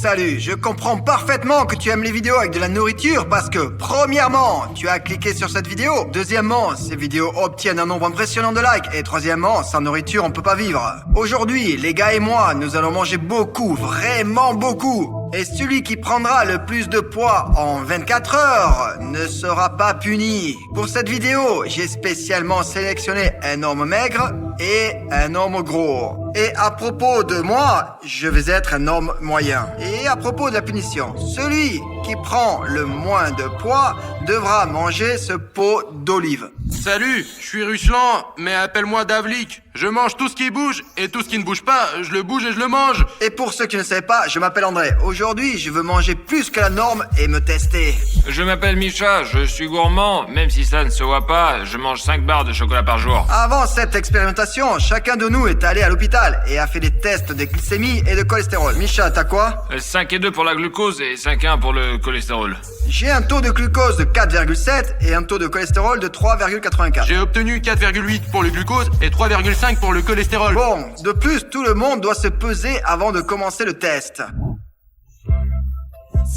Salut, je comprends parfaitement que tu aimes les vidéos avec de la nourriture parce que, premièrement, tu as cliqué sur cette vidéo. Deuxièmement, ces vidéos obtiennent un nombre impressionnant de likes. Et troisièmement, sans nourriture, on peut pas vivre. Aujourd'hui, les gars et moi, nous allons manger beaucoup, vraiment beaucoup. Et celui qui prendra le plus de poids en 24 heures ne sera pas puni. Pour cette vidéo, j'ai spécialement sélectionné un homme maigre et un homme gros. Et à propos de moi, je vais être un homme moyen. Et à propos de la punition, celui qui prend le moins de poids devra manger ce pot d'olive. Salut, je suis Ruslan, mais appelle-moi Davlik. Je mange tout ce qui bouge, et tout ce qui ne bouge pas, je le bouge et je le mange. Et pour ceux qui ne savent pas, je m'appelle André. Aujourd'hui, je veux manger plus que la norme et me tester. Je m'appelle Misha, je suis gourmand, même si ça ne se voit pas, je mange 5 barres de chocolat par jour. Avant cette expérimentation, chacun de nous est allé à l'hôpital et a fait des tests de glycémie et de cholestérol. Misha, t'as quoi? 5,2 pour la glucose et 5,1 pour le cholestérol. J'ai un taux de glucose de 4,7 et un taux de cholestérol de 3,84. J'ai obtenu 4,8 pour le glucose et 3,5 pour le cholestérol. Bon, de plus, tout le monde doit se peser avant de commencer le test.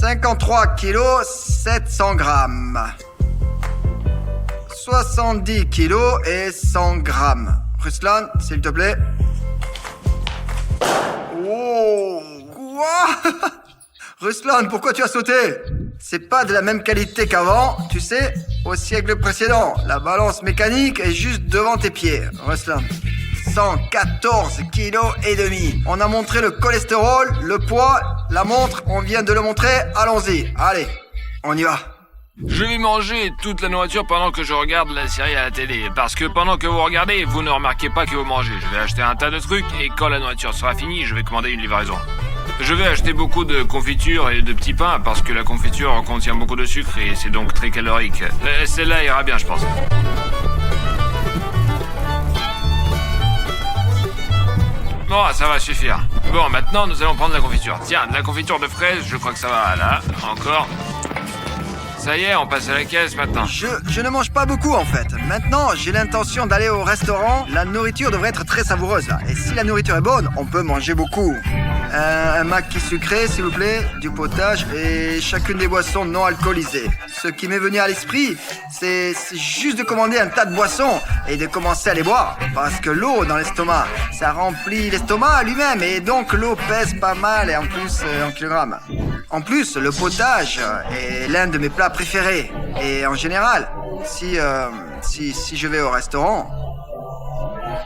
53 kilos, 700 grammes. 70 kilos et 100 grammes. Ruslan, s'il te plaît. Oh, quoi? Ruslan, pourquoi tu as sauté? C'est pas de la même qualité qu'avant, tu sais. Au siècle précédent, la balance mécanique est juste devant tes pieds. Ruslan. 114 kilos et demi. On a montré le cholestérol, le poids, la montre, on vient de le montrer. Allons-y, allez, on y va. Je vais manger toute la nourriture pendant que je regarde la série à la télé. Parce que pendant que vous regardez, vous ne remarquez pas que vous mangez. Je vais acheter un tas de trucs et quand la nourriture sera finie, je vais commander une livraison. Je vais acheter beaucoup de confiture et de petits pains parce que la confiture contient beaucoup de sucre et c'est donc très calorique. Celle-là ira bien, je pense. Bon, ça va suffire. Bon, maintenant, nous allons prendre la confiture. Tiens, de la confiture de fraises, je crois que ça va. Là, encore. Ça y est, on passe à la caisse maintenant. Je ne mange pas beaucoup en fait. Maintenant, j'ai l'intention d'aller au restaurant. La nourriture devrait être très savoureuse là. Et si la nourriture est bonne, on peut manger beaucoup. Un maquis sucré, s'il vous plaît, du potage et chacune des boissons non alcoolisées. Ce qui m'est venu à l'esprit, c'est juste de commander un tas de boissons et de commencer à les boire. Parce que l'eau dans l'estomac, ça remplit l'estomac lui-même et donc l'eau pèse pas mal et en plus en kilogrammes. En plus, le potage est l'un de mes plats préférés. Et en général, si je vais au restaurant,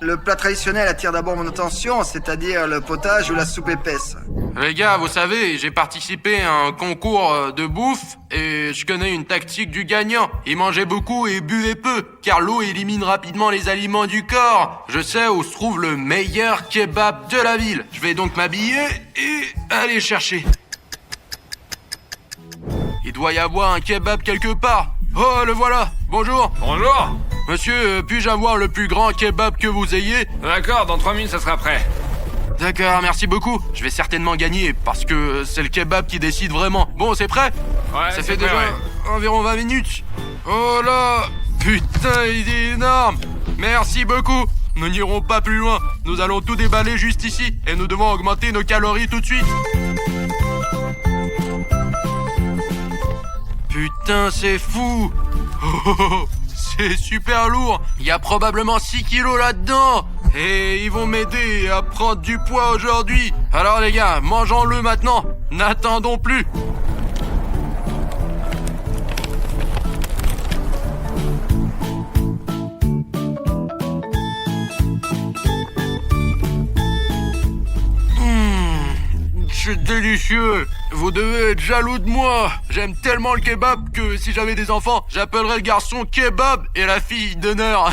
le plat traditionnel attire d'abord mon attention, c'est-à-dire le potage ou la soupe épaisse. Les gars, vous savez, j'ai participé à un concours de bouffe et je connais une tactique du gagnant. Il mangeait beaucoup et buvait peu, car l'eau élimine rapidement les aliments du corps. Je sais où se trouve le meilleur kebab de la ville. Je vais donc m'habiller et aller chercher. Il doit y avoir un kebab quelque part. Oh, le voilà. Bonjour. Bonjour. Monsieur, puis-je avoir le plus grand kebab que vous ayez? D'accord, dans 3 minutes, ça sera prêt. D'accord, merci beaucoup. Je vais certainement gagner, parce que c'est le kebab qui décide vraiment. Bon, c'est prêt? Ouais, ça c'est fait prêt, déjà ouais. environ 20 minutes. Oh là! Putain, il est énorme! Merci beaucoup. Nous n'irons pas plus loin. Nous allons tout déballer juste ici, et nous devons augmenter nos calories tout de suite. Putain, c'est fou! Oh, c'est super lourd! Il y a probablement 6 kilos là-dedans! Et ils vont m'aider à prendre du poids aujourd'hui! Alors les gars, mangeons-le maintenant! N'attendons plus! C'est délicieux. Vous devez être jaloux de moi. J'aime tellement le kebab que si j'avais des enfants, j'appellerais le garçon kebab et la fille d'honneur.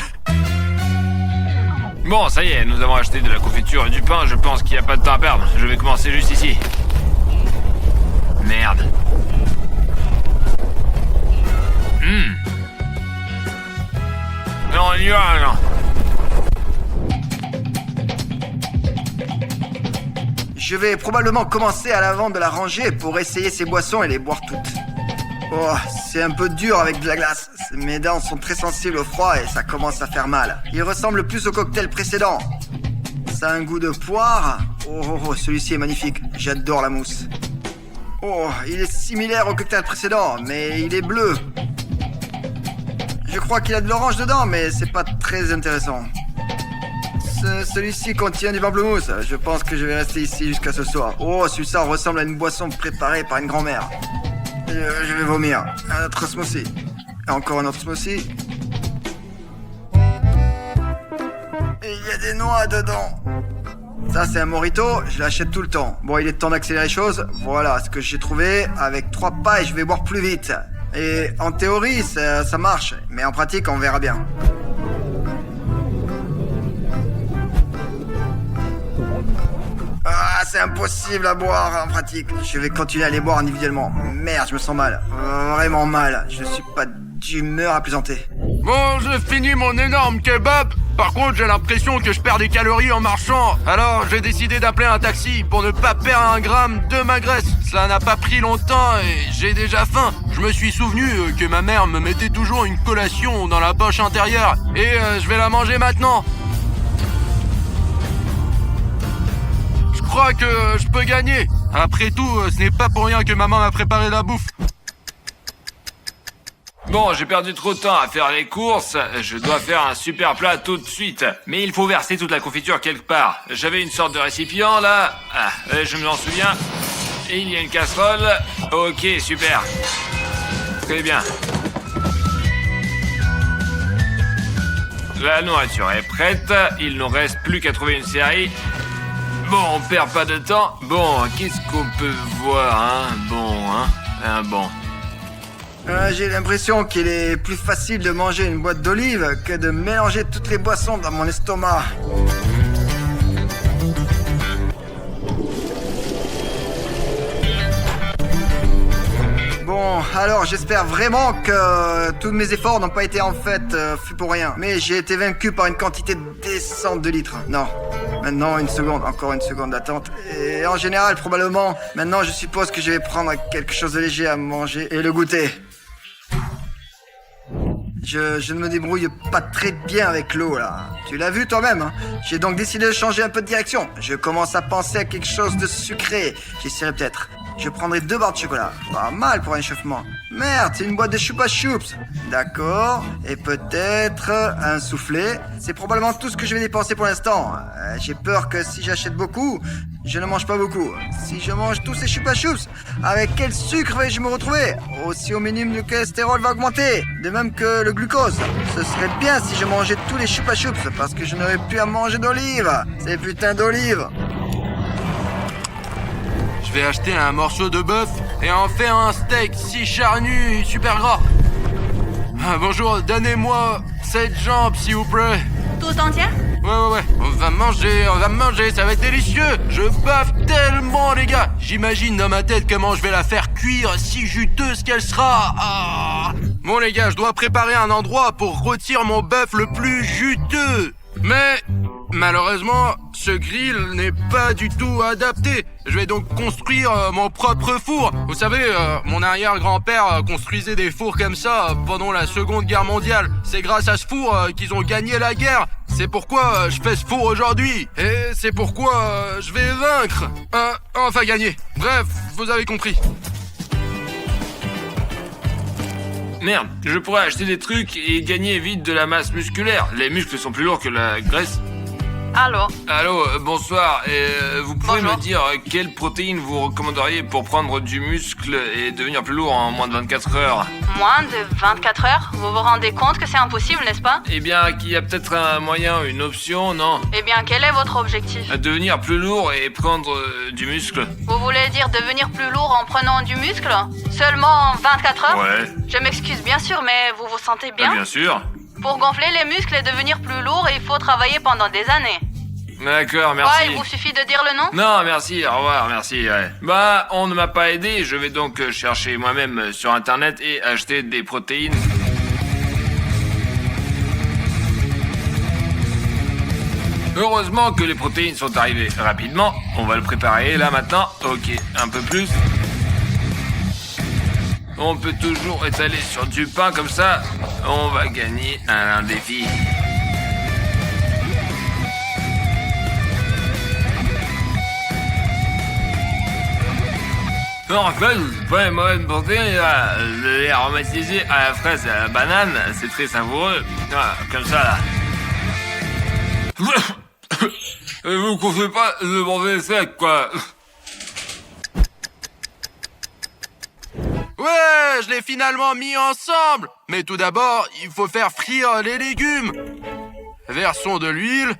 Bon, ça y est, nous avons acheté de la confiture et du pain, je pense qu'il n'y a pas de temps à perdre. Je vais commencer juste ici. Merde. Non, on y va, non. Je vais probablement commencer à l'avant de la rangée pour essayer ces boissons et les boire toutes. Oh, c'est un peu dur avec de la glace. Mes dents sont très sensibles au froid et ça commence à faire mal. Il ressemble plus au cocktail précédent. Ça a un goût de poire. Oh, celui-ci est magnifique. J'adore la mousse. Oh, il est similaire au cocktail précédent, mais il est bleu. Je crois qu'il a de l'orange dedans, mais c'est pas très intéressant. Celui-ci contient du pamplemousse. Je pense que je vais rester ici jusqu'à ce soir. Oh, celui-ci ressemble à une boisson préparée par une grand-mère. Je vais vomir. Un autre smoothie. Et encore un autre smoothie. Et il y a des noix dedans. Ça, c'est un mojito, je l'achète tout le temps. Bon, il est temps d'accélérer les choses. Voilà ce que j'ai trouvé. Avec 3 pailles, je vais boire plus vite. Et en théorie, ça marche. Mais en pratique, on verra bien. Ah, c'est impossible à boire en pratique. Je vais continuer à les boire individuellement. Merde, je me sens mal. Vraiment mal. Je suis pas d'humeur à plaisanter. Bon, j'ai fini mon énorme kebab. Par contre, j'ai l'impression que je perds des calories en marchant. Alors, j'ai décidé d'appeler un taxi pour ne pas perdre 1 gramme de ma graisse. Ça n'a pas pris longtemps et j'ai déjà faim. Je me suis souvenu que ma mère me mettait toujours une collation dans la poche intérieure. Et je vais la manger maintenant. Je crois que je peux gagner. Après tout, ce n'est pas pour rien que maman m'a préparé la bouffe. Bon, j'ai perdu trop de temps à faire les courses, je dois faire un super plat tout de suite. Mais il faut verser toute la confiture quelque part. J'avais une sorte de récipient là, je m'en souviens. Et il y a une casserole, ok, super. Très bien. La nourriture est prête, il nous reste plus qu'à trouver une série. Bon, on perd pas de temps. Bon, qu'est-ce qu'on peut voir, hein? Bon. J'ai l'impression qu'il est plus facile de manger une boîte d'olives que de mélanger toutes les boissons dans mon estomac. Bon, alors j'espère vraiment que tous mes efforts n'ont pas été en fait fus pour rien. Mais j'ai été vaincu par une quantité décente de litres. Non, maintenant encore une seconde d'attente. Et en général, probablement, maintenant je suppose que je vais prendre quelque chose de léger à manger et le goûter. Je ne me débrouille pas très bien avec l'eau, là. Tu l'as vu toi-même, hein? J'ai donc décidé de changer un peu de direction. Je commence à penser à quelque chose de sucré. J'essaierai peut-être. Je prendrai 2 barres de chocolat. Pas mal pour un échauffement. Merde, c'est une boîte de Chupa Chups. D'accord. Et peut-être un soufflet. C'est probablement tout ce que je vais dépenser pour l'instant. J'ai peur que si j'achète beaucoup, je ne mange pas beaucoup. Si je mange tous ces Chupa Chups, avec quel sucre vais-je me retrouver? Aussi au minimum, le cholestérol va augmenter. De même que le glucose. Ce serait bien si je mangeais tous les Chupa Chups, parce que je n'aurais plus à manger d'olives. Ces putains d'olives. Je vais acheter un morceau de bœuf et en faire un steak si charnu, super gras. Bonjour, donnez-moi cette jambe, s'il vous plaît. Tout entière? Ouais. On va manger, ça va être délicieux. Je baffe tellement, les gars. J'imagine dans ma tête comment je vais la faire cuire, si juteuse qu'elle sera. Ah. Bon, les gars, je dois préparer un endroit pour rôtir mon bœuf le plus juteux. Mais malheureusement, ce grill n'est pas du tout adapté. Je vais donc construire mon propre four. Vous savez, mon arrière-grand-père construisait des fours comme ça pendant la Seconde Guerre mondiale. C'est grâce à ce four qu'ils ont gagné la guerre. C'est pourquoi je fais ce four aujourd'hui. Et c'est pourquoi je vais vaincre. Enfin gagner. Bref, vous avez compris. Merde, je pourrais acheter des trucs et gagner vite de la masse musculaire. Les muscles sont plus lourds que la graisse. Allô, bonsoir. Vous pouvez Bonjour. me dire quelle protéine vous recommanderiez pour prendre du muscle et devenir plus lourd en moins de 24 heures? Moins de 24 heures? Vous vous rendez compte que c'est impossible, n'est-ce pas? Eh bien, qu'il y a peut-être un moyen, une option, non? Eh bien, quel est votre objectif? Devenir plus lourd et prendre du muscle. Vous voulez dire devenir plus lourd en prenant du muscle? Seulement en 24 heures? Ouais. Je m'excuse bien sûr, mais vous vous sentez bien? Bien sûr. Pour gonfler les muscles et devenir plus lourd, il faut travailler pendant des années. D'accord, merci. Ouais, il vous suffit de dire le nom? Non, merci, au revoir, merci, ouais. Bah, on ne m'a pas aidé, je vais donc chercher moi-même sur internet et acheter des protéines. Heureusement que les protéines sont arrivées rapidement. On va le préparer là maintenant. Ok, un peu plus. On peut toujours étaler sur du pain comme ça. On va gagner un défi. Non, en fait, c'est pas une mauvaise santé. Le lait aromatisé à la fraise et à la banane, c'est très savoureux. Voilà, comme ça, là. Et vous conseillez pas de manger sec, quoi. Ouais, je l'ai finalement mis ensemble. Mais tout d'abord, il faut faire frire les légumes. Versons de l'huile.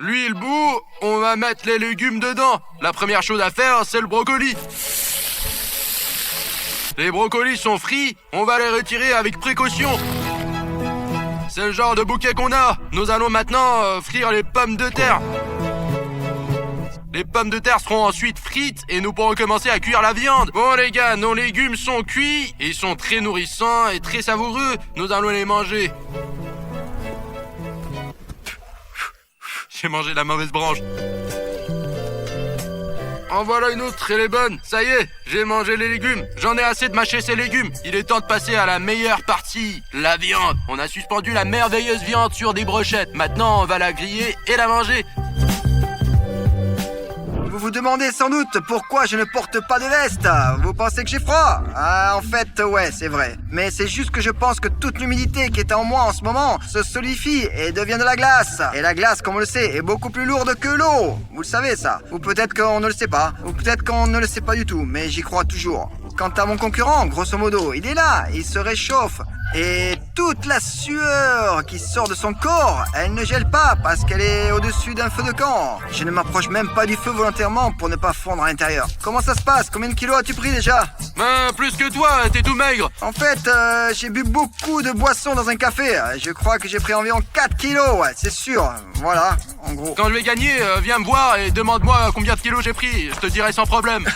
L'huile bout, on va mettre les légumes dedans. La première chose à faire, c'est le brocoli. Les brocolis sont frits, on va les retirer avec précaution. C'est le genre de bouquet qu'on a. Nous allons maintenant frire les pommes de terre. Les pommes de terre seront ensuite frites et nous pourrons commencer à cuire la viande. Bon les gars, nos légumes sont cuits. Ils sont très nourrissants et très savoureux. Nous allons les manger. J'ai mangé la mauvaise branche. En voilà une autre, elle est bonne. Ça y est, j'ai mangé les légumes. J'en ai assez de mâcher ces légumes. Il est temps de passer à la meilleure partie, la viande. On a suspendu la merveilleuse viande sur des brochettes. Maintenant, on va la griller et la manger. Vous vous demandez sans doute pourquoi je ne porte pas de veste. Vous pensez que j'ai froid? Ah, en fait, ouais, c'est vrai. Mais c'est juste que je pense que toute l'humidité qui est en moi en ce moment se solidifie et devient de la glace. Et la glace, comme on le sait, est beaucoup plus lourde que l'eau. Vous le savez, ça. Ou peut-être qu'on ne le sait pas. Ou peut-être qu'on ne le sait pas du tout, mais j'y crois toujours. Quant à mon concurrent, grosso modo, il est là, il se réchauffe. Et toute la sueur qui sort de son corps, elle ne gèle pas parce qu'elle est au-dessus d'un feu de camp. Je ne m'approche même pas du feu volontairement pour ne pas fondre à l'intérieur. Comment ça se passe? Combien de kilos as-tu pris déjà? Ben, plus que toi, t'es tout maigre. En fait, j'ai bu beaucoup de boissons dans un café. Je crois que j'ai pris environ 4 kilos, ouais, c'est sûr. Voilà, en gros. Quand je vais gagner, viens me voir et demande-moi combien de kilos j'ai pris. Je te dirai sans problème.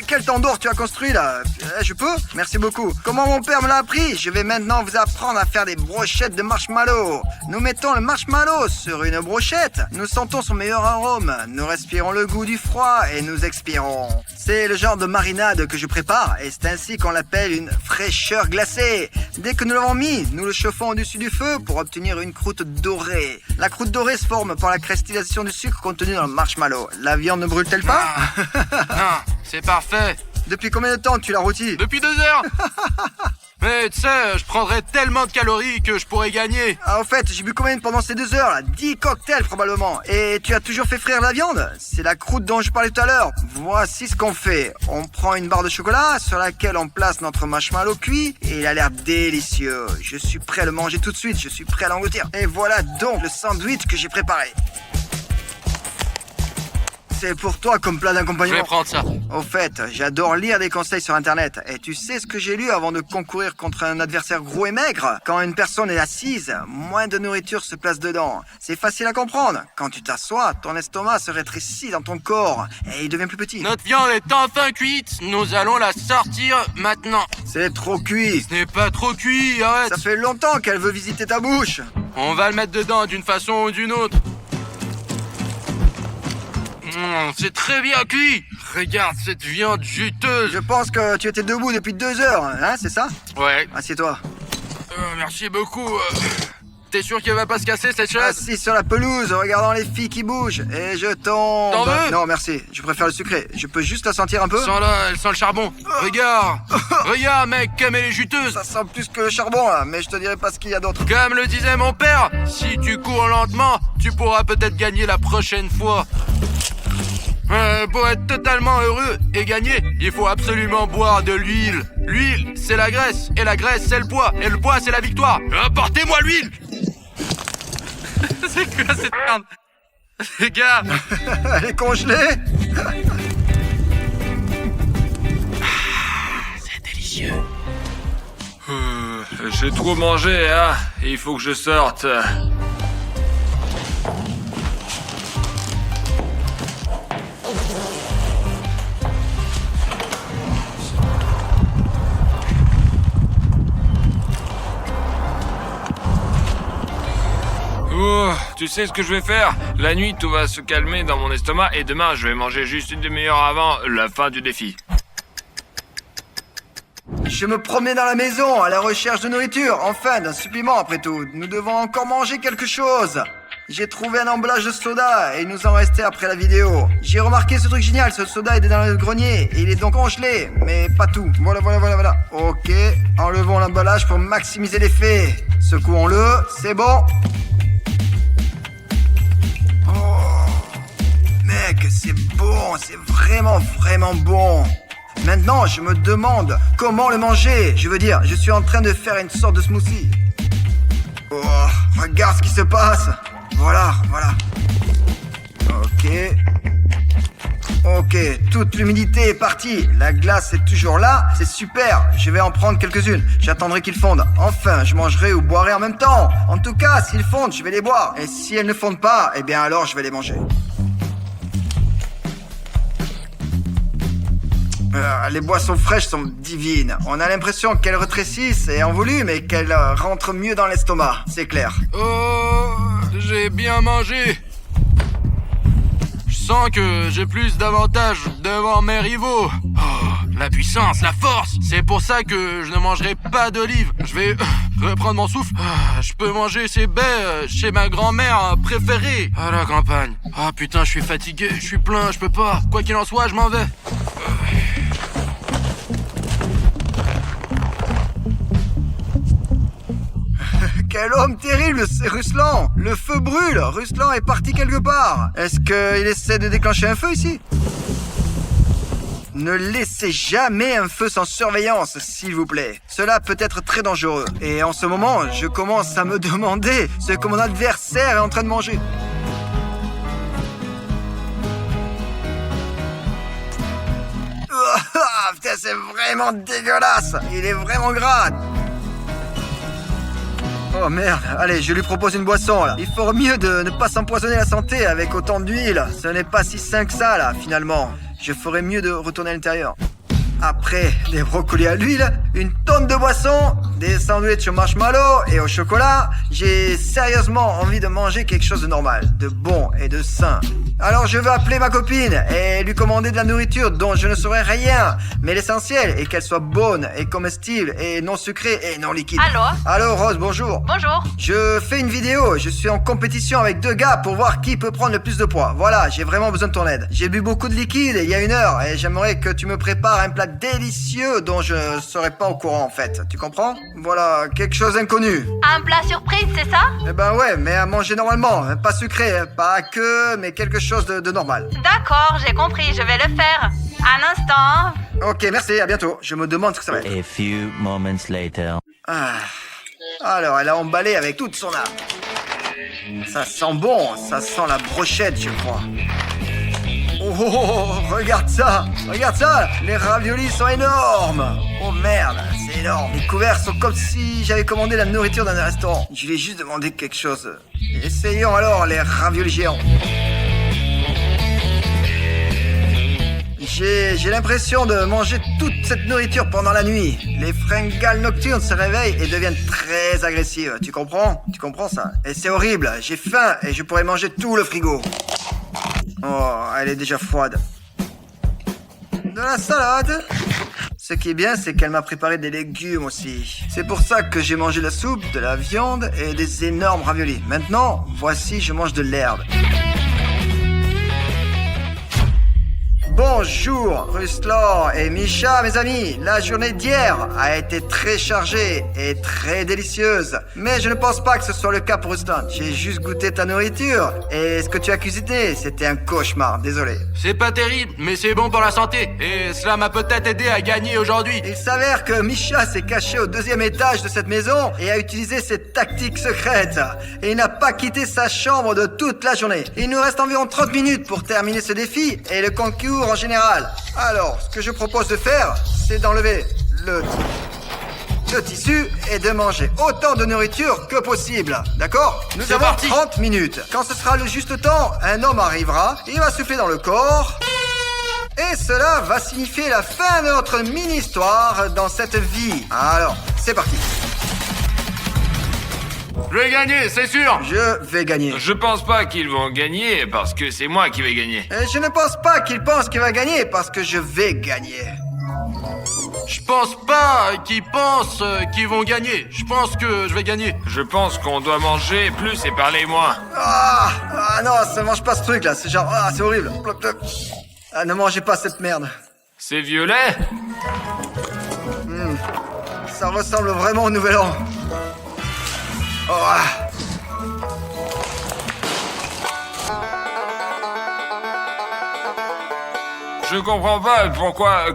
Quel tandoor tu as construit là? Je peux? Merci beaucoup. Comment mon père me l'a appris? Je vais maintenant vous apprendre à faire des brochettes de marshmallow. Nous mettons le marshmallow sur une brochette. Nous sentons son meilleur arôme. Nous respirons le goût du froid et nous expirons. C'est le genre de marinade que je prépare et c'est ainsi qu'on l'appelle une fraîcheur glacée. Dès que nous l'avons mis, nous le chauffons au-dessus du feu pour obtenir une croûte dorée. La croûte dorée se forme par la cristallisation du sucre contenu dans le marshmallow. La viande ne brûle-t-elle pas? Non, c'est parfait. Depuis combien de temps tu l'as rôti? Depuis 2 heures. Mais tu sais, je prendrais tellement de calories que je pourrais gagner. Ah, au fait, j'ai bu combien pendant ces 2 heures là? 10 cocktails probablement. Et tu as toujours fait frire la viande? C'est la croûte dont je parlais tout à l'heure. Voici ce qu'on fait. On prend une barre de chocolat sur laquelle on place notre marshmallow cuit et il a l'air délicieux. Je suis prêt à le manger tout de suite, je suis prêt à l'engloutir. Et voilà donc le sandwich que j'ai préparé. C'est pour toi comme plat Je d'accompagnement. vais prendre ça. Au fait, j'adore lire des conseils sur internet. Et tu sais ce que j'ai lu avant de concourir contre un adversaire gros et maigre? Quand une personne est assise, moins de nourriture se place dedans. C'est facile à comprendre. Quand tu t'assois, ton estomac se rétrécit dans ton corps et il devient plus petit. Notre viande est enfin cuite. Nous allons la sortir maintenant. C'est trop cuit. Ce n'est pas trop cuit, arrête. Ça fait longtemps qu'elle veut visiter ta bouche. On va le mettre dedans d'une façon ou d'une autre. C'est très bien cuit. Regarde cette viande juteuse. Je pense que tu étais debout depuis 2 heures, hein, c'est ça? Ouais. Assieds-toi. Merci beaucoup. T'es sûr qu'elle va pas se casser cette chaise? Assis sur la pelouse, regardant les filles qui bougent. Et je tombe. T'en veux? Non, merci. Je préfère le sucré. Je peux juste la sentir un peu? Sens-la, elle sent le charbon. Regarde. Regarde, mec, comme elle est juteuse. Ça sent plus que le charbon, là. Mais je te dirai pas ce qu'il y a d'autre. Comme le disait mon père, si tu cours lentement, tu pourras peut-être gagner la prochaine fois. Pour être totalement heureux et gagner, il faut absolument boire de l'huile. L'huile, c'est la graisse. Et la graisse, c'est le poids. Et le poids, c'est la victoire. Apportez-moi l'huile. C'est quoi cette merde? Les gars. Elle est congelée. C'est délicieux. J'ai trop mangé, hein. Il faut que je sorte. Oh, tu sais ce que je vais faire? La nuit, tout va se calmer dans mon estomac et demain, je vais manger juste une demi-heure avant la fin du défi. Je me promenais dans la maison à la recherche de nourriture. Enfin, d'un supplément après tout. Nous devons encore manger quelque chose. J'ai trouvé un emballage de soda et il nous en restait après la vidéo. J'ai remarqué ce truc génial, ce soda était dans le grenier et il est donc congelé, mais pas tout. Voilà. Ok, enlevons l'emballage pour maximiser l'effet. Secouons-le, c'est bon. Oh, mec, c'est bon, c'est vraiment bon. Maintenant, je me demande comment le manger. Je veux dire, je suis en train de faire une sorte de smoothie. Oh, regarde ce qui se passe. Voilà. Ok, toute l'humidité est partie. La glace est toujours là. C'est super. Je vais en prendre quelques-unes. J'attendrai qu'ils fondent. Enfin, je mangerai ou boirai en même temps. En tout cas, s'ils fondent, je vais les boire. Et si elles ne fondent pas, eh bien alors je vais les manger. Les boissons fraîches sont divines. On a l'impression qu'elles rétrécissent et en volume et qu'elles rentrent mieux dans l'estomac. C'est clair. Oh, j'ai bien mangé. Je sens que j'ai plus d'avantages devant mes rivaux. Oh, la puissance, la force. C'est pour ça que je ne mangerai pas d'olives. Je vais reprendre mon souffle. Je peux manger ces baies chez ma grand-mère préférée à la campagne. Ah putain, je suis fatigué, je suis plein, je peux pas. Quoi qu'il en soit, je m'en vais. Quel homme terrible, c'est Ruslan. Le feu brûle. Ruslan est parti quelque part. Est-ce qu'il essaie de déclencher un feu ici? Ne laissez jamais un feu sans surveillance, s'il vous plaît. Cela peut être très dangereux. Et en ce moment, je commence à me demander ce que mon adversaire est en train de manger. Putain, c'est vraiment dégueulasse. Il est vraiment gras. Oh merde, allez, je lui propose une boisson là. Il faut mieux de ne pas s'empoisonner la santé avec autant d'huile. Ce n'est pas si sain que ça là, finalement. Je ferais mieux de retourner à l'intérieur. Après des brocolis à l'huile, une tonne de boissons, des sandwichs au marshmallow et au chocolat, j'ai sérieusement envie de manger quelque chose de normal, de bon et de sain. Alors je veux appeler ma copine et lui commander de la nourriture dont je ne saurais rien. Mais l'essentiel est qu'elle soit bonne et comestible et non sucrée et non liquide. Allô Rose, bonjour. Bonjour. Je fais une vidéo, je suis en compétition avec 2 gars pour voir qui peut prendre le plus de poids. Voilà, j'ai vraiment besoin de ton aide. J'ai bu beaucoup de liquide il y a 1 heure et j'aimerais que tu me prépares un plat délicieux dont je serais pas au courant en fait. Tu comprends? Voilà, quelque chose d'inconnu. Un plat surprise, c'est ça? Eh ben ouais, mais à manger normalement, pas sucré, pas que, mais quelque chose de normal. D'accord, j'ai compris, je vais le faire. Un instant. Ok, merci, à bientôt. Je me demande ce que ça va être. A few moments later. Alors, elle a emballé avec toute son âme. Ça sent bon, ça sent la brochette, je crois. Oh, regarde ça, les raviolis sont énormes. Oh merde, c'est énorme. Les couverts sont comme si j'avais commandé la nourriture dans un restaurant. Je vais juste demander quelque chose. Essayons alors les raviolis géants. J'ai l'impression de manger toute cette nourriture pendant la nuit. Les fringales nocturnes se réveillent et deviennent très agressives. Tu comprends? Tu comprends ça? Et c'est horrible, j'ai faim et je pourrais manger tout le frigo. Oh, elle est déjà froide. De la salade. Ce qui est bien, c'est qu'elle m'a préparé des légumes aussi. C'est pour ça que j'ai mangé de la soupe, de la viande et des énormes raviolis. Maintenant, voici, je mange de l'herbe. Bonjour Ruslan et Misha mes amis, la journée d'hier a été très chargée et très délicieuse. Mais je ne pense pas que ce soit le cas pour Ruslan. J'ai juste goûté ta nourriture et ce que tu as cuisiné, c'était un cauchemar, désolé. C'est pas terrible, mais c'est bon pour la santé. Et cela m'a peut-être aidé à gagner aujourd'hui. Il s'avère que Misha s'est caché au 2e étage de cette maison et a utilisé ses tactiques secrètes. Et il n'a pas quitté sa chambre de toute la journée. Il nous reste environ 30 minutes pour terminer ce défi et le concours en général. Alors, ce que je propose de faire, c'est d'enlever le tissu et de manger autant de nourriture que possible. D'accord? Nous avons 30 minutes. Quand ce sera le juste temps, un homme arrivera, il va souffler dans le corps. Et cela va signifier la fin de notre mini-histoire dans cette vie. Alors, c'est parti. Je vais gagner, c'est sûr. Je vais gagner. Je pense pas qu'ils vont gagner parce que c'est moi qui vais gagner. Et je ne pense pas qu'il pense qu'il va gagner parce que je vais gagner. Je pense pas qu'ils pensent qu'ils vont gagner. Je pense que je vais gagner. Je pense qu'on doit manger plus et parler moins. Ah non, ça mange pas ce truc là, c'est genre, c'est horrible. Ah, ne mangez pas cette merde. C'est violet? Ça ressemble vraiment au Nouvel An. Oh, Je comprends pas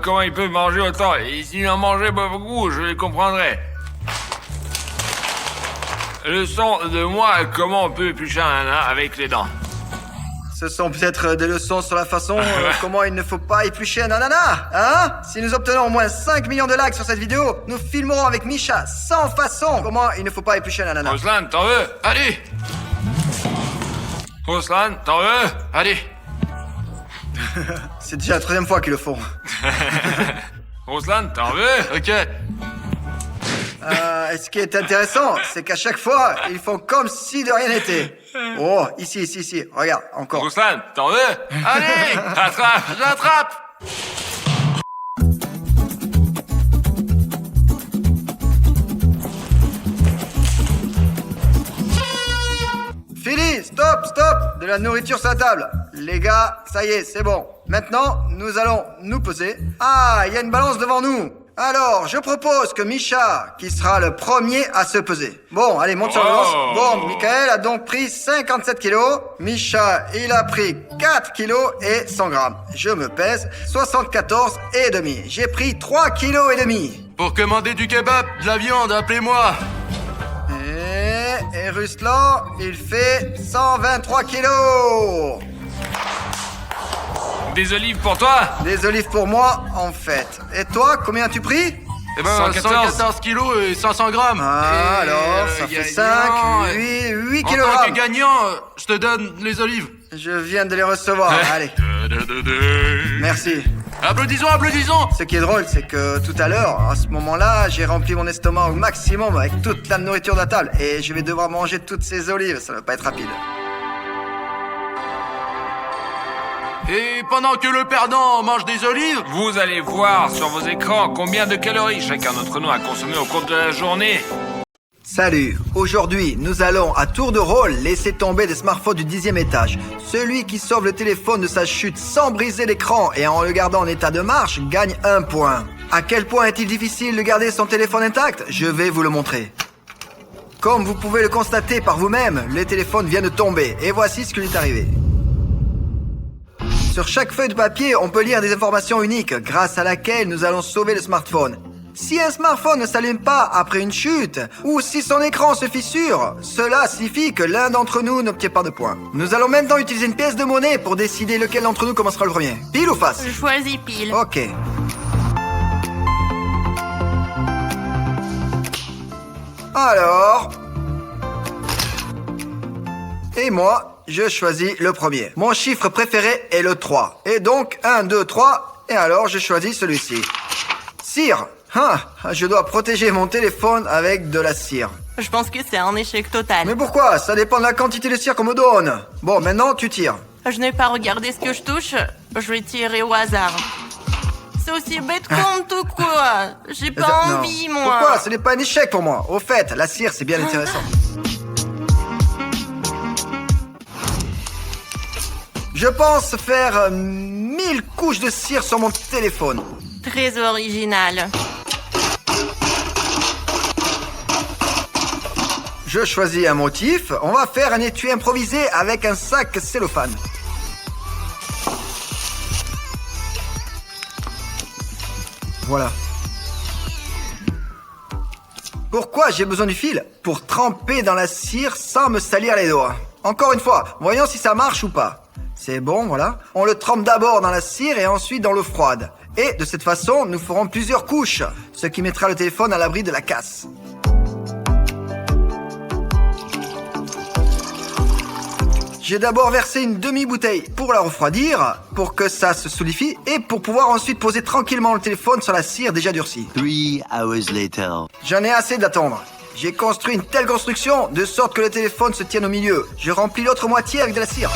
comment ils peuvent manger autant. Et s'ils en mangeaient pas beaucoup, je les comprendrais. Leçon de moi, comment on peut éplucher un ananas avec les dents. Ce sont peut-être des leçons sur la façon comment il ne faut pas éplucher un ananas, hein? Si nous obtenons au moins 5 millions de likes sur cette vidéo, nous filmerons avec Misha, sans façon, comment il ne faut pas éplucher un ananas. Ruslan, t'en veux? Allez, Ruslan, t'en veux? allez. C'est déjà la 3e fois qu'ils le font. Ruslan, t'en veux? Ok. Et ce qui est intéressant, c'est qu'à chaque fois, ils font comme si de rien n'était. Oh, ici, regarde, encore. Ruslan, t'en veux? Allez, Attrape! j'attrape. Fini, stop, de la nourriture sur la table. Les gars, ça y est, c'est bon. Maintenant, nous allons nous peser. Ah, il y a une balance devant nous. Alors, je propose que Misha, qui sera le premier à se peser. Bon, allez, monte sur la balance. Bon, Michael a donc pris 57 kilos. Misha, il a pris 4 kilos et 100 grammes. Je me pèse 74 et demi. J'ai pris 3 kilos et demi. Pour commander du kebab, de la viande, appelez-moi. Et Ruslan, il fait 123 kilos. Des olives pour toi? Des olives pour moi, en fait. Et toi, combien as-tu pris? Eh ben, 114 kilos et 500 grammes. Ah, Et, alors, ça fait 5, 8 En tant que kilogrammes. gagnant, je te donne les olives. Je viens de les recevoir, allez. Merci. Applaudissons. Ce qui est drôle, c'est que tout à l'heure, à ce moment-là, j'ai rempli mon estomac au maximum avec toute la nourriture de la table. Et je vais devoir manger toutes ces olives, ça va pas être rapide. Et pendant que le perdant mange des olives, Vous allez voir sur vos écrans combien de calories chacun d'entre nous a consommé au cours de la journée. Salut, aujourd'hui nous allons à tour de rôle laisser tomber des smartphones du 10e étage. Celui qui sauve le téléphone de sa chute sans briser l'écran et en le gardant en état de marche gagne 1 point. À quel point est-il difficile de garder son téléphone intact? Je vais vous le montrer. Comme vous pouvez le constater par vous-même, le téléphone vient de tomber et voici ce qui lui est arrivé. Sur chaque feuille de papier, on peut lire des informations uniques grâce à laquelle nous allons sauver le smartphone. Si un smartphone ne s'allume pas après une chute, ou si son écran se fissure, cela signifie que l'un d'entre nous n'obtient pas de points. Nous allons maintenant utiliser une pièce de monnaie pour décider lequel d'entre nous commencera le premier. Pile ou face? Je choisis pile. Ok. Alors... Et moi, je choisis le premier. Mon chiffre préféré est le 3. Et donc, 1, 2, 3, et alors je choisis celui-ci. Cire. Je dois protéger mon téléphone avec de la cire. Je pense que c'est un échec total. Mais pourquoi? Ça dépend de la quantité de cire qu'on me donne. Bon, maintenant, tu tires. Je n'ai pas regardé ce que je touche. Je vais tirer au hasard. C'est aussi bête comme tout quoi. J'ai pas Non. envie, moi. Pourquoi? Ce n'est pas un échec pour moi. Au fait, la cire, c'est bien intéressant. Je pense faire 1000 couches de cire sur mon téléphone. Très original. Je choisis un motif. On va faire un étui improvisé avec un sac cellophane. Voilà. Pourquoi j'ai besoin du fil? Pour tremper dans la cire sans me salir les doigts. Encore une fois, voyons si ça marche ou pas. C'est bon, voilà. On le trempe d'abord dans la cire et ensuite dans l'eau froide. Et de cette façon, nous ferons plusieurs couches, ce qui mettra le téléphone à l'abri de la casse. J'ai d'abord versé une demi-bouteille pour la refroidir, pour que ça se solidifie, et pour pouvoir ensuite poser tranquillement le téléphone sur la cire déjà durcie. 3 hours later. J'en ai assez d'attendre. J'ai construit une telle construction, de sorte que le téléphone se tienne au milieu. Je remplis l'autre moitié avec de la cire.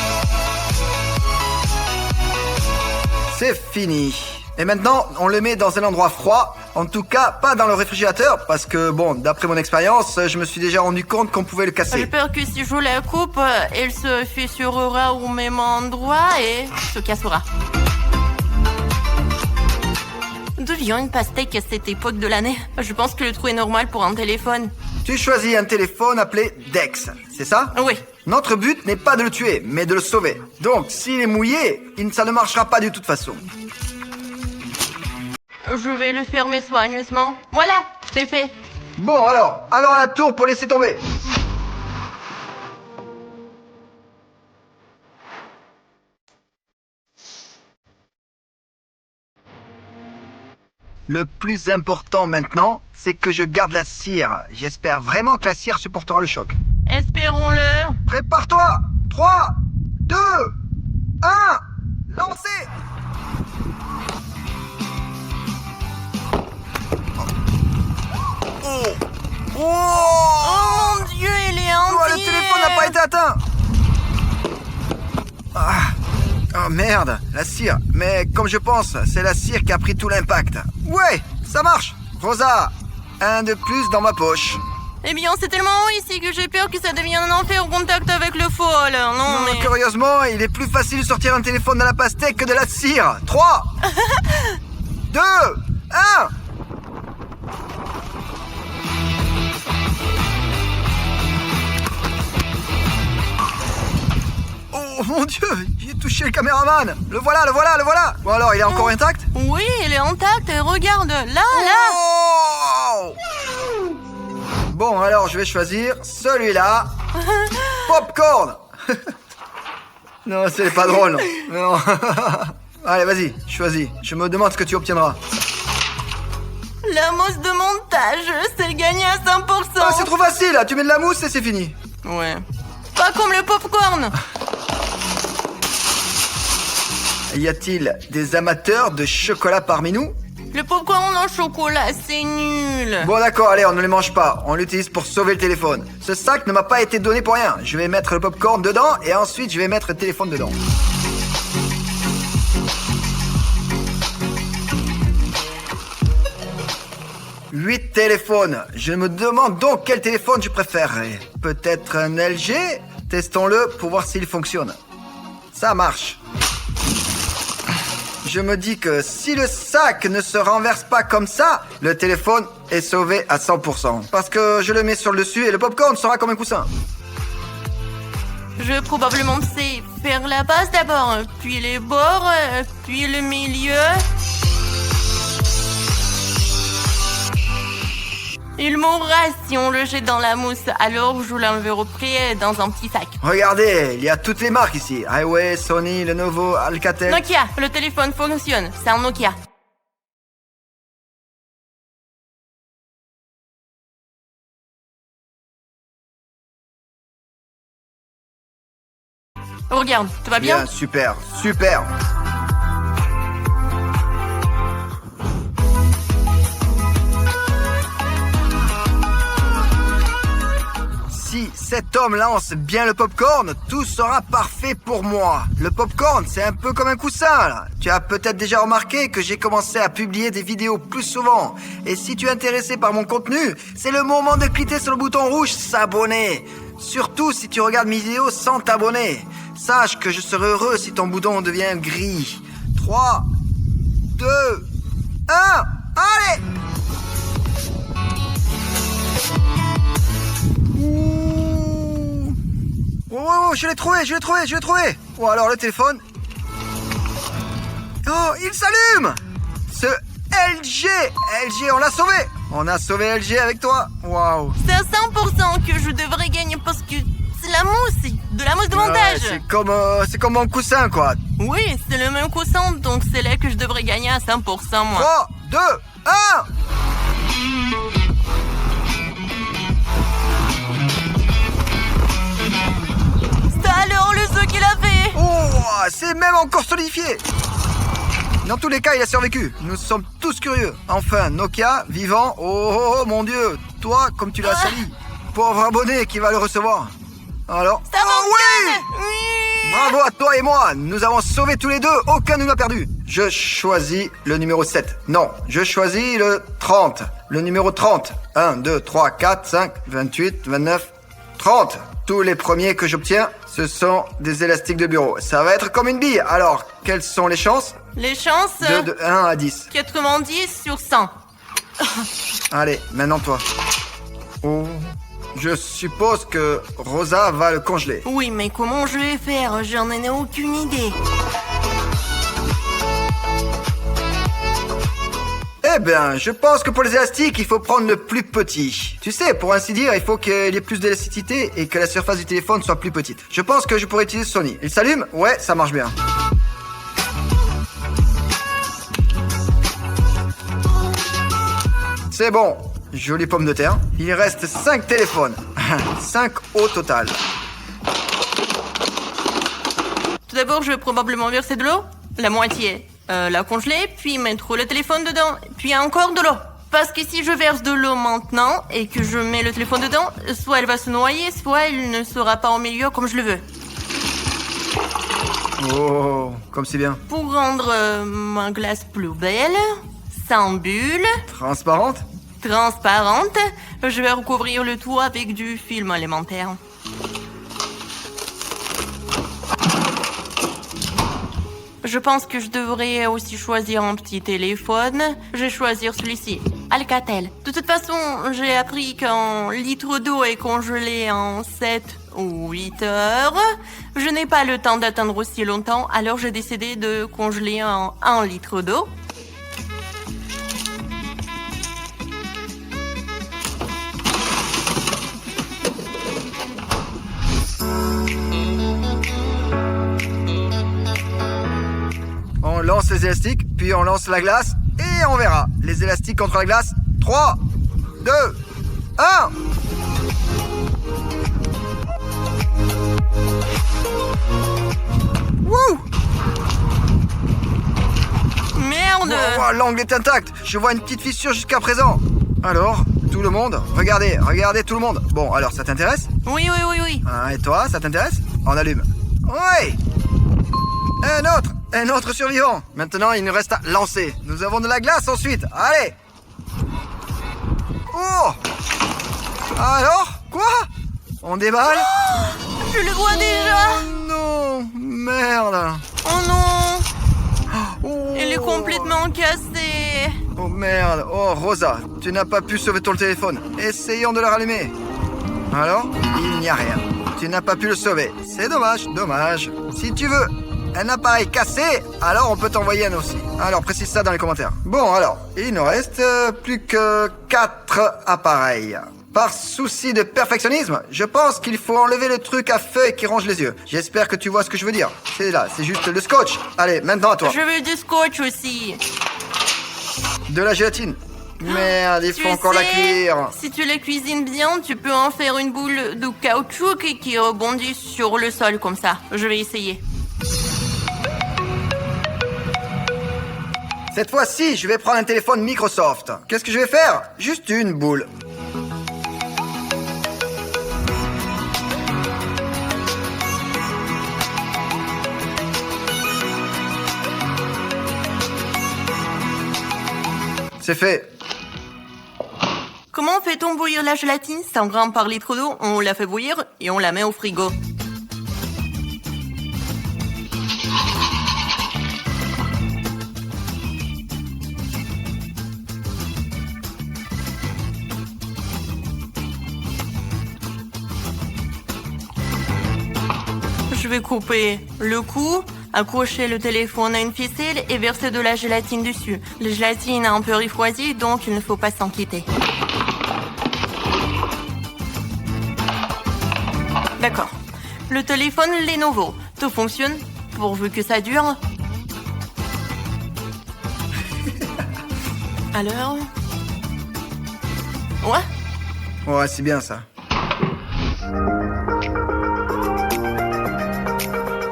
C'est fini. Et maintenant, on le met dans un endroit froid. En tout cas, pas dans le réfrigérateur. Parce que, bon, d'après mon expérience, je me suis déjà rendu compte qu'on pouvait le J'ai casser. peur que si je la coupe, elle se fissurera au même endroit et se cassera. D'où vient une pastèque à cette époque de l'année? Je pense que le trou est normal pour un téléphone. Tu choisis un téléphone appelé Dex, c'est ça? Oui. Notre but n'est pas de le tuer, mais de le sauver. Donc, s'il est mouillé, ça ne marchera pas de toute façon. Je vais le fermer soigneusement. Voilà, c'est fait. Bon, alors à la tour pour laisser tomber. Le plus important maintenant, c'est que je garde la cire. J'espère vraiment que la cire supportera le choc. Espérons-le. Prépare-toi. 3, 2, 1, lancez. Oh. Oh mon Dieu, il est entier. Oh, le téléphone n'a pas été atteint. Ah. Oh merde, la cire. Mais comme je pense, c'est la cire qui a pris tout l'impact. Ouais, ça marche. Rosa, un de plus dans ma poche. Eh bien, c'est tellement haut ici que j'ai peur que ça devienne un enfer au contact avec le fol. Non, mais... Curieusement, il est plus facile de sortir un téléphone de la pastèque que de la cire. 3, 2, 1. Oh mon Dieu, j'ai touché le caméraman. Le voilà. Bon alors, il est encore intact? Oui, il est intact. Regarde, là. Oh. Bon, alors je vais choisir celui-là. Popcorn. Non, c'est pas drôle. Non. Allez, vas-y, choisis. Je me demande ce que tu obtiendras. La mousse de montage, c'est gagné à 100%. Ah, c'est trop facile, là. Tu mets de la mousse et c'est fini. Ouais. Pas comme le popcorn. Y a-t-il des amateurs de chocolat parmi nous? Le popcorn en chocolat, c'est nul. Bon d'accord, allez, on ne les mange pas. On l'utilise pour sauver le téléphone. Ce sac ne m'a pas été donné pour rien. Je vais mettre le popcorn dedans et ensuite je vais mettre le téléphone dedans. Huit téléphones. Je me demande donc quel téléphone je préférerais. Peut-être un LG? Testons-le pour voir s'il fonctionne. Ça marche. Je me dis que si le sac ne se renverse pas comme ça, le téléphone est sauvé à 100%. Parce que je le mets sur le dessus et le popcorn sera comme un coussin. Je probablement sais faire la base d'abord, puis les bords, puis le milieu. Il mourra si on le jette dans la mousse, alors je l'envelopperai dans un petit sac. Regardez, il y a toutes les marques ici. Highway, Sony, Lenovo, Alcatel. Nokia, le téléphone fonctionne, c'est un Nokia. Regarde, tout va bien? Bien, super. Si cet homme lance bien le popcorn, tout sera parfait pour moi. Le popcorn, c'est un peu comme un coussin, là. Tu as peut-être déjà remarqué que j'ai commencé à publier des vidéos plus souvent. Et si tu es intéressé par mon contenu, c'est le moment de cliquer sur le bouton rouge s'abonner. Surtout si tu regardes mes vidéos sans t'abonner. Sache que je serai heureux si ton bouton devient gris. 3, 2, 1, allez! Oh, je l'ai trouvé. Oh, alors le téléphone. Oh, il s'allume. Ce LG, on l'a sauvé. On a sauvé LG avec toi. Waouh. C'est à 100% que je devrais gagner parce que c'est la mousse, de la mousse de montage. Ouais, c'est comme mon coussin, quoi. Oui, c'est le même coussin, donc c'est là que je devrais gagner à 100%, moi. 3, 2, 1. Alors le saut qu'il a fait. Oh, c'est même encore solidifié. Dans tous les cas, il a survécu. Nous sommes tous curieux. Enfin, Nokia, vivant. Oh mon Dieu. Toi, comme tu l'as sali. Pauvre abonné qui va le recevoir. Alors. Ça oui. Oui. Bravo à toi et moi. Nous avons sauvé tous les deux. Aucun ne nous a perdu. Je choisis le numéro 7. Non, je choisis le 30. Le numéro 30. 1, 2, 3, 4, 5, 28, 29, 30. Tous les premiers que j'obtiens, ce sont des élastiques de bureau. Ça va être comme une bille. Alors, quelles sont les chances? Les chances... De 1 à 10. 90 sur 100. Allez, maintenant toi. Oh, je suppose que Rosa va le congeler. Oui, mais comment je vais faire? J'en ai aucune idée. Eh bien, je pense que pour les élastiques, il faut prendre le plus petit. Tu sais, pour ainsi dire, il faut qu'il y ait plus d'élasticité et que la surface du téléphone soit plus petite. Je pense que je pourrais utiliser Sony. Il s'allume? Ouais, ça marche bien. C'est bon. Jolie pomme de terre. Il reste 5 téléphones. 5 au total. Tout d'abord, je vais probablement verser de l'eau. La moitié. La congeler, puis mettre le téléphone dedans, puis encore de l'eau. Parce que si je verse de l'eau maintenant et que je mets le téléphone dedans, soit elle va se noyer, soit elle ne sera pas au milieu comme je le veux. Oh, comme c'est bien. Pour rendre ma glace plus belle, sans bulle, Transparente? transparente, je vais recouvrir le tout avec du film alimentaire. Je pense que je devrais aussi choisir un petit téléphone. Je vais choisir celui-ci, Alcatel. De toute façon, j'ai appris qu'un litre d'eau est congelé en 7 ou 8 heures. Je n'ai pas le temps d'attendre aussi longtemps, alors j'ai décidé de congeler en 1 litre d'eau. On lance les élastiques, puis on lance la glace, et on verra. Les élastiques contre la glace. 3, 2, 1. Wouh! Merde! Wow, l'angle est intact. Je vois une petite fissure jusqu'à présent. Alors, tout le monde, regardez tout le monde. Bon, alors, ça t'intéresse? Oui. Ah, et toi, ça t'intéresse? On allume. Oui! Un autre survivant. Maintenant, il nous reste à lancer. Nous avons de la glace ensuite. Allez! Oh! Alors? Quoi? On déballe? Je le vois déjà! Non! Merde! Oh non! Oh. Il est complètement cassé! Oh merde! Oh Rosa, tu n'as pas pu sauver ton téléphone. Essayons de le rallumer. Alors? Il n'y a rien. Tu n'as pas pu le sauver. C'est dommage. Si tu veux un appareil cassé, alors on peut t'envoyer un aussi. Alors précise ça dans les commentaires. Bon alors, il nous reste plus que 4 appareils. Par souci de perfectionnisme, je pense qu'il faut enlever le truc à feuilles qui ronge les yeux. J'espère que tu vois ce que je veux dire. C'est là, c'est juste le scotch. Allez, maintenant à toi. Je veux du scotch aussi. De la gélatine. Merde, il faut encore la cuire. Si tu la cuisines bien, tu peux en faire une boule de caoutchouc qui rebondit sur le sol comme ça. Je vais essayer. Cette fois-ci, je vais prendre un téléphone Microsoft. Qu'est-ce que je vais faire? Juste une boule. C'est fait. Comment fait-on bouillir la gélatine? 100 grammes par litre d'eau, on la fait bouillir et on la met au frigo. Je vais couper le cou, accrocher le téléphone à une ficelle et verser de la gélatine dessus. La gélatine a un peu refroidi, donc il ne faut pas s'inquiéter. D'accord. Le téléphone Lenovo. Tout fonctionne, pourvu que ça dure. Alors? Ouais? Ouais, c'est bien ça.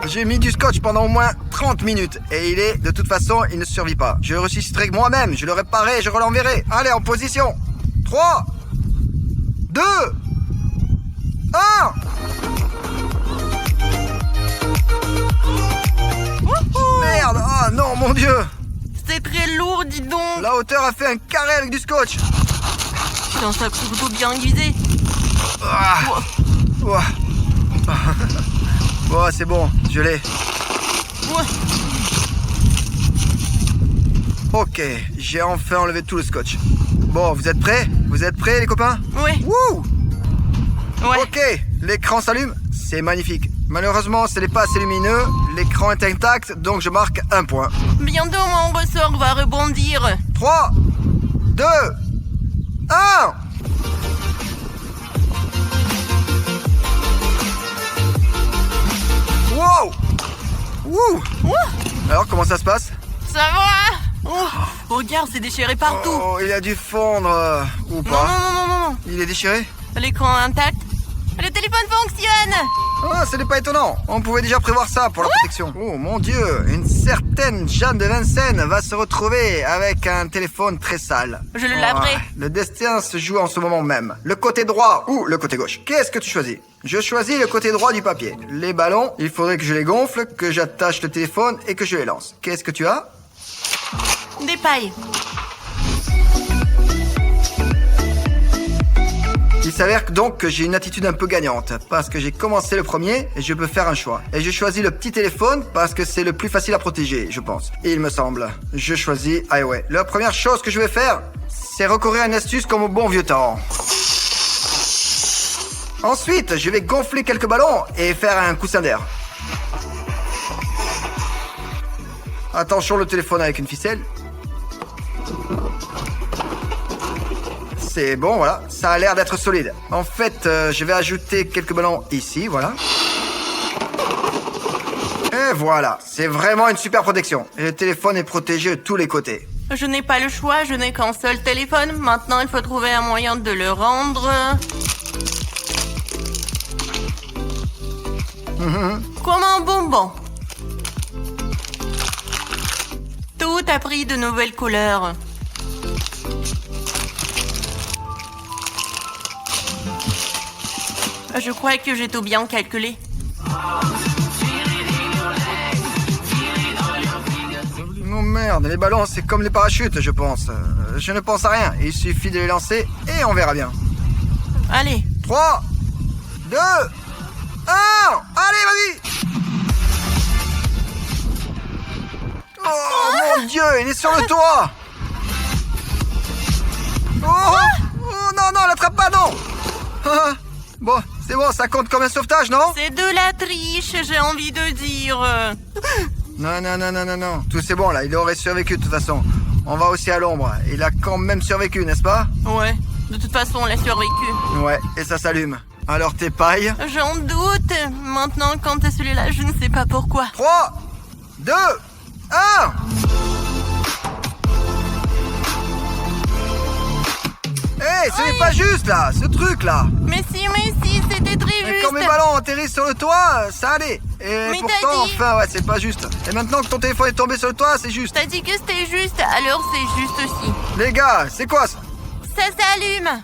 J'ai mis du scotch pendant au moins 30 minutes et de toute façon, il ne survit pas. Je le ressusciterai moi-même, je le réparerai, je l'enverrai. Allez, en position. 3, 2, 1. Merde. Ah non, mon Dieu. C'est très lourd, dis donc. La hauteur a fait un carré avec du scotch. C'est un sac plutôt bien aiguisé. Ah. Ouah. Ouah. Oh, c'est bon, je l'ai. Ouais. Ok, j'ai enfin enlevé tout le scotch. Bon, vous êtes prêts? Vous êtes prêts, les copains? Ouais. Wouh! Ouais. Ok, l'écran s'allume, c'est magnifique. Malheureusement, ce n'est pas assez lumineux, l'écran est intact, donc je marque un point. Bientôt, mon ressort va rebondir. 3, 2, 1. Wow! Wouh! Alors, comment ça se passe? Ça va? Oh, regarde, c'est déchiré partout. Oh, il a dû fondre, ou Non, pas. non. Il est déchiré? L'écran intact. Le téléphone fonctionne. Ah, ce n'est pas étonnant. On pouvait déjà prévoir ça pour la protection. Oh mon Dieu, une certaine Jeanne de Vincennes va se retrouver avec un téléphone très sale. Je le laverai. Le destin se joue en ce moment même. Le côté droit ou le côté gauche? Qu'est-ce que tu choisis? Je choisis le côté droit du papier. Les ballons, il faudrait que je les gonfle, que j'attache le téléphone et que je les lance. Qu'est-ce que tu as? Des pailles. Il s'avère donc que j'ai une attitude un peu gagnante, parce que j'ai commencé le premier et je peux faire un choix. Et je choisis le petit téléphone parce que c'est le plus facile à protéger, je pense. Et il me semble. Je choisis Highway. La première chose que je vais faire, c'est recourir à une astuce comme au bon vieux temps. Ensuite, je vais gonfler quelques ballons et faire un coussin d'air. Attention le téléphone avec une ficelle. C'est bon, voilà. Ça a l'air d'être solide. En fait, je vais ajouter quelques ballons ici, voilà. Et voilà. C'est vraiment une super protection. Et le téléphone est protégé de tous les côtés. Je n'ai pas le choix, je n'ai qu'un seul téléphone. Maintenant, il faut trouver un moyen de le rendre... Comme un bonbon. Tout a pris de nouvelles couleurs. Je crois que j'ai tout bien calculé. Non merde, les ballons c'est comme les parachutes, je pense. Je ne pense à rien. Il suffit de les lancer et on verra bien. Allez. 3, 2, 1. Allez, vas-y. Oh mon Dieu, il est sur le toit. Oh non, l'attrape pas, non. Bon, c'est bon, ça compte comme un sauvetage, non? C'est de la triche, j'ai envie de dire. Non. Tout c'est bon, là, il aurait survécu de toute façon. On va aussi à l'ombre. Il a quand même survécu, n'est-ce pas? Ouais, de toute façon, on l'a survécu. Ouais, et ça s'allume. Alors tes pailles? J'en doute. Maintenant, quand t'es celui-là, je ne sais pas pourquoi. 3, 2, 1. Hey, ce n'est pas juste là, ce truc là. Mais si, c'était très Et juste. quand mes ballons atterrissent sur le toit, ça allait. Et Mais pourtant, t'as dit- enfin, ouais, c'est pas juste. Et maintenant que ton téléphone est tombé sur le toit, c'est juste. T'as dit que c'était juste, alors c'est juste aussi. Les gars, c'est quoi ça? Ça s'allume.